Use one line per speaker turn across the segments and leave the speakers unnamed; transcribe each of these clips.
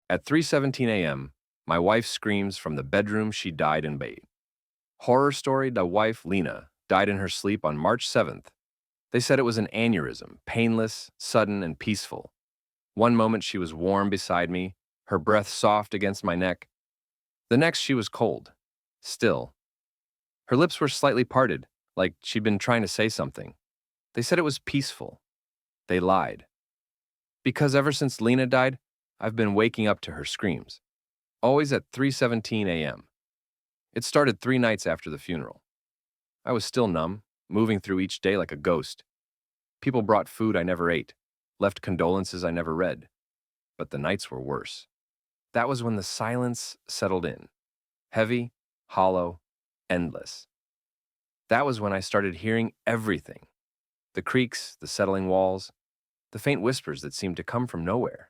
At 3:17 a.m., my wife screams from the bedroom she died in bed. Horror story, the wife, Lena, died in her sleep on March 7th. They said it was an aneurysm, painless, sudden, and peaceful. One moment she was warm beside me, her breath soft against my neck. The next she was cold, still. Her lips were slightly parted, like she'd been trying to say something. They said it was peaceful. They lied. Because ever since Lena died, I've been waking up to her screams, always at 3:17 a.m. It started 3 nights after the funeral. I was still numb, moving through each day like a ghost. People brought food I never ate, left condolences I never read. But the nights were worse. That was when the silence settled in. Heavy, hollow, endless. That was when I started hearing everything. The creaks, the settling walls, the faint whispers that seemed to come from nowhere.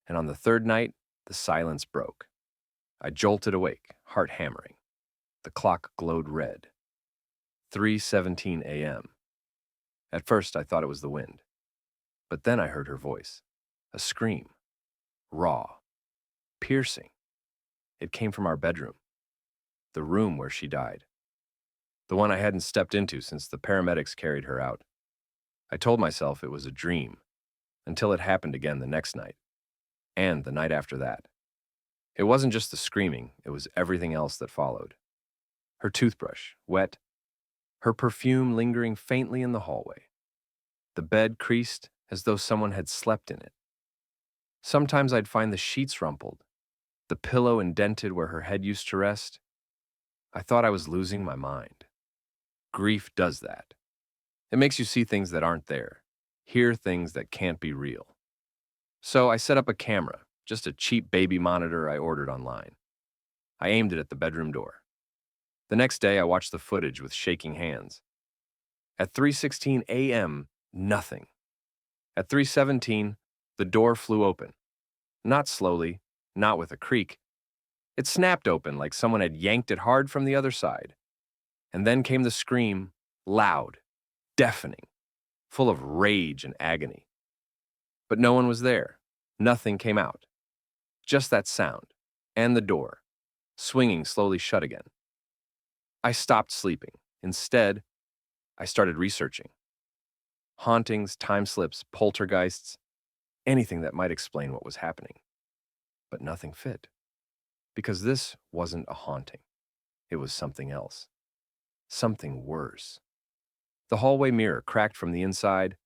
And on the third night, the silence broke. I jolted awake, heart hammering. The clock glowed red. 3:17 a.m. At first, I thought it was the wind. But then I heard her voice. A scream. Raw. Piercing. It came from our bedroom. The room where she died. The one I hadn't stepped into since the paramedics carried her out. I told myself it was a dream, until it happened again the next night. And the night after that. It wasn't just the screaming, it was everything else that followed. Her toothbrush, wet. Her perfume lingering faintly in the hallway. The bed creased as though someone had slept in it. Sometimes I'd find the sheets rumpled, the pillow indented where her head used to rest. I thought I was losing my mind. Grief does that. It makes you see things that aren't there, hear things that can't be real. So I set up a camera, just a cheap baby monitor I ordered online. I aimed it at the bedroom door. The next day, I watched the footage with shaking hands. At 3:16 a.m., nothing. At 3:17, the door flew open. Not slowly, not with a creak. It snapped open like someone had yanked it hard from the other side. And then came the scream, loud, deafening, full of rage and agony. But no one was there. Nothing came out. Just that sound, and the door, swinging slowly shut again. I stopped sleeping. Instead, I started researching. Hauntings, time slips, poltergeists, anything that might explain what was happening. But nothing fit. Because this wasn't a haunting. It was something else. Something worse. The hallway mirror cracked from the inside.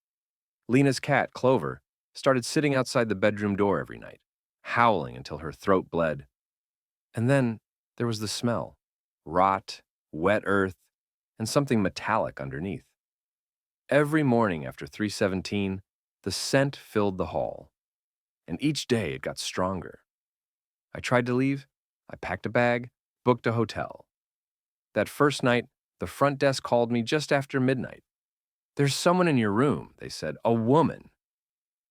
Lena's cat, Clover, started sitting outside the bedroom door every night, howling until her throat bled. And then there was the smell. Rot, wet earth, and something metallic underneath. Every morning after 3:17, the scent filled the hall. And each day it got stronger. I tried to leave. I packed a bag, booked a hotel. That first night, the front desk called me just after midnight. "There's someone in your room," they said. "A woman.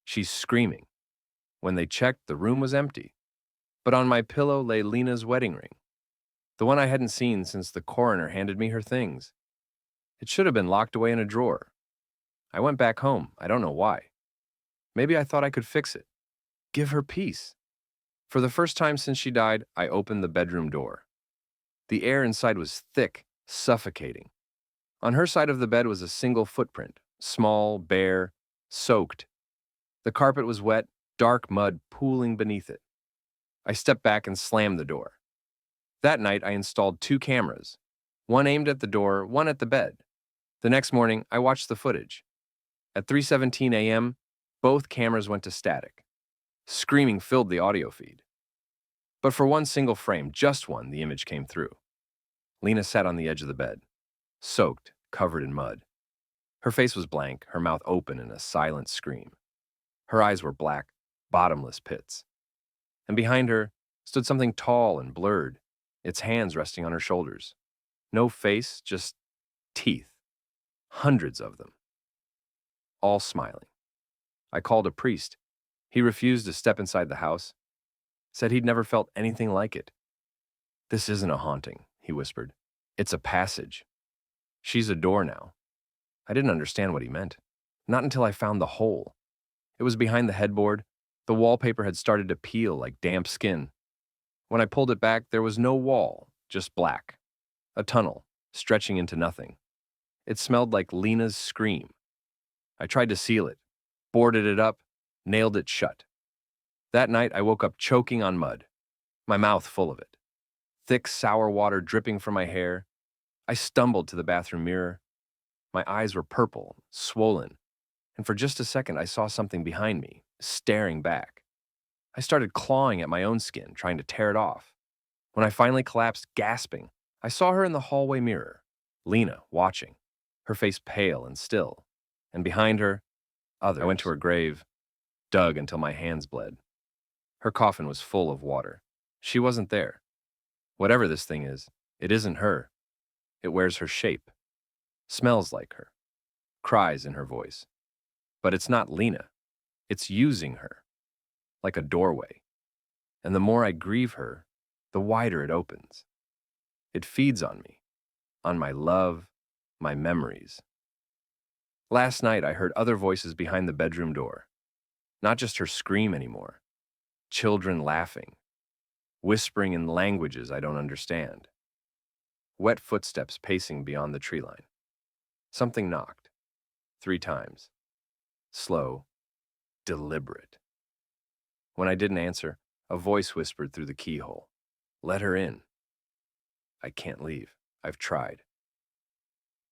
She's screaming." When they checked, the room was empty. But on my pillow lay Lena's wedding ring, the one I hadn't seen since the coroner handed me her things. It should have been locked away in a drawer. I went back home. I don't know why. Maybe I thought I could fix it. Give her peace. For the first time since she died, I opened the bedroom door. The air inside was thick, suffocating. On her side of the bed was a single footprint, small, bare, soaked. The carpet was wet, dark mud pooling beneath it. I stepped back and slammed the door. That night, I installed 2 cameras, one aimed at the door, one at the bed. The next morning, I watched the footage. At 3:17 a.m., both cameras went to static. Screaming filled the audio feed. But for one single frame, just one, the image came through. Lena sat on the edge of the bed, soaked, covered in mud. Her face was blank, her mouth open in a silent scream. Her eyes were black, bottomless pits. And behind her stood something tall and blurred, its hands resting on her shoulders. No face, just teeth. Hundreds of them. All smiling. I called a priest. He refused to step inside the house, said he'd never felt anything like it. "This isn't a haunting," he whispered. "It's a passage. She's a door now." I didn't understand what he meant. Not until I found the hole. It was behind the headboard, The wallpaper had started to peel like damp skin. When I pulled it back, there was no wall, just black. A tunnel, stretching into nothing. It smelled like Lena's scream. I tried to seal it, boarded it up, nailed it shut. That night, I woke up choking on mud, my mouth full of it. Thick, sour water dripping from my hair. I stumbled to the bathroom mirror. My eyes were purple, swollen, and for just a second, I saw something behind me, staring back. I started clawing at my own skin, trying to tear it off. When I finally collapsed, gasping, I saw her in the hallway mirror, Lena, watching, her face pale and still, and behind her, others. I went to her grave, dug until my hands bled. Her coffin was full of water. She wasn't there. Whatever this thing is, it isn't her. It wears her shape, smells like her, cries in her voice. But it's not Lena. It's using her, like a doorway. And the more I grieve her, the wider it opens. It feeds on me, on my love, my memories. Last night, I heard other voices behind the bedroom door. Not just her scream anymore. Children laughing, whispering in languages I don't understand. Wet footsteps pacing beyond the tree line. Something knocked. 3 times. Slow, deliberate. When I didn't answer, a voice whispered through the keyhole. Let her in. I can't leave. I've tried.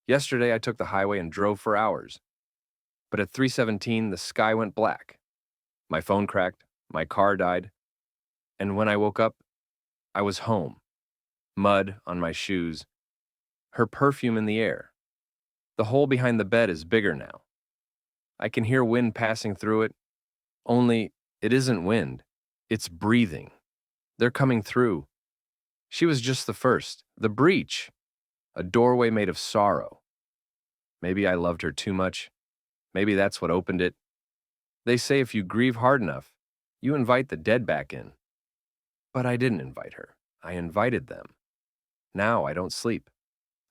Yesterday, I took the highway and drove for hours. But at 3:17, the sky went black. My phone cracked, my car died, and when I woke up, I was home. Mud on my shoes, her perfume in the air. The hole behind the bed is bigger now. I can hear wind passing through it, only it isn't wind, it's breathing. They're coming through. She was just the first, the breach, a doorway made of sorrow. Maybe I loved her too much. Maybe that's what opened it. They say if you grieve hard enough, you invite the dead back in. But I didn't invite her. I invited them. Now I don't sleep.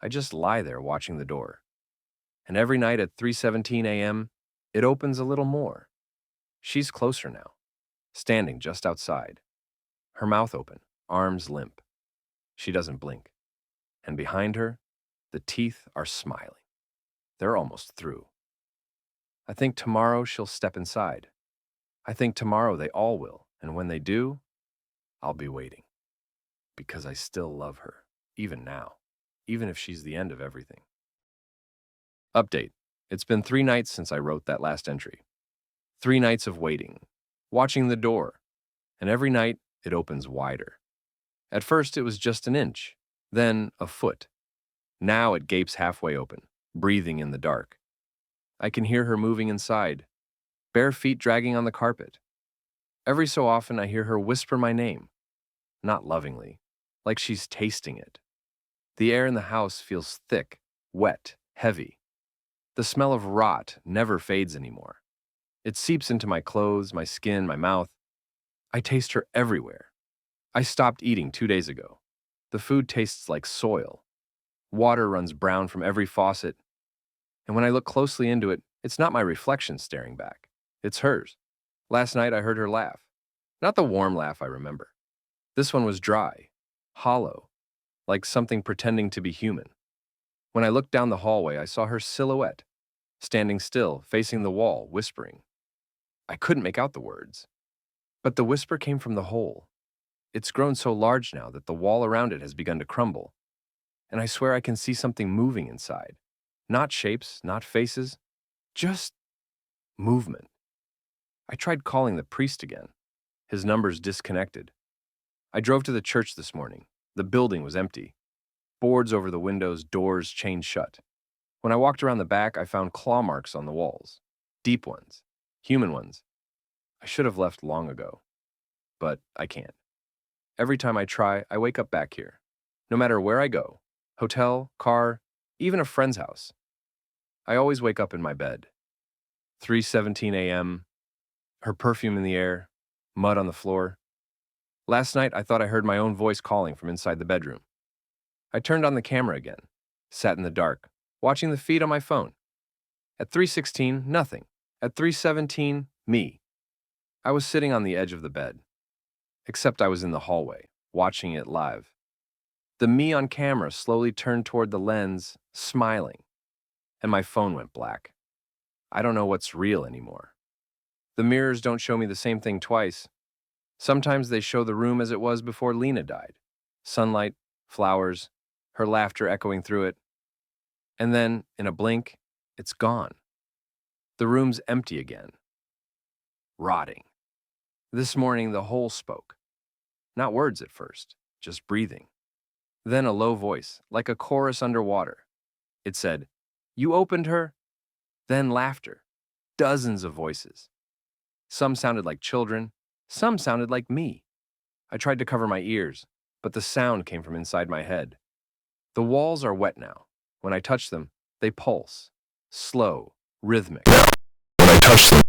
I just lie there watching the door. And every night at 3:17 a.m., it opens a little more. She's closer now, standing just outside. Her mouth open, arms limp. She doesn't blink. And behind her, the teeth are smiling. They're almost through. I think tomorrow she'll step inside. I think tomorrow they all will, and when they do, I'll be waiting. Because I still love her, even now, even if she's the end of everything. Update. It's been 3 nights since I wrote that last entry. 3 nights of waiting, watching the door, and every night it opens wider. At first it was just an inch, then a foot. Now it gapes halfway open, breathing in the dark. I can hear her moving inside, bare feet dragging on the carpet. Every so often I hear her whisper my name, not lovingly, like she's tasting it. The air in the house feels thick, wet, heavy. The smell of rot never fades anymore. It seeps into my clothes, my skin, my mouth. I taste her everywhere. I stopped eating 2 days ago. The food tastes like soil. Water runs brown from every faucet. And when I look closely into it, it's not my reflection staring back. It's hers. Last night I heard her laugh. Not the warm laugh I remember. This one was dry, hollow, like something pretending to be human. When I looked down the hallway, I saw her silhouette, standing still, facing the wall, whispering. I couldn't make out the words. But the whisper came from the hole. It's grown so large now that the wall around it has begun to crumble. And I swear I can see something moving inside. Not shapes, not faces, just movement. I tried calling the priest again. His number's disconnected. I drove to the church this morning. The building was empty. Boards over the windows, doors chained shut. When I walked around the back, I found claw marks on the walls. Deep ones. Human ones. I should have left long ago. But I can't. Every time I try, I wake up back here. No matter where I go. Hotel, car, even a friend's house. I always wake up in my bed. 3:17 a.m., her perfume in the air, mud on the floor. Last night, I thought I heard my own voice calling from inside the bedroom. I turned on the camera again, sat in the dark, watching the feed on my phone. At 3:16, nothing. At 3:17, me. I was sitting on the edge of the bed, except I was in the hallway, watching it live. The me on camera slowly turned toward the lens, smiling, and my phone went black. I don't know what's real anymore. The mirrors don't show me the same thing twice. Sometimes they show the room as it was before Lena died. Sunlight, flowers, her laughter echoing through it. And then, in a blink, it's gone. The room's empty again. Rotting. This morning, the hole spoke. Not words at first, just breathing. Then a low voice, like a chorus underwater. It said, "You opened her?" Then laughter. Dozens of voices. Some sounded like children, some sounded like me. I tried to cover my ears, but the sound came from inside my head. The walls are wet now. When I touch them, they pulse. Slow, rhythmic. When I touch them,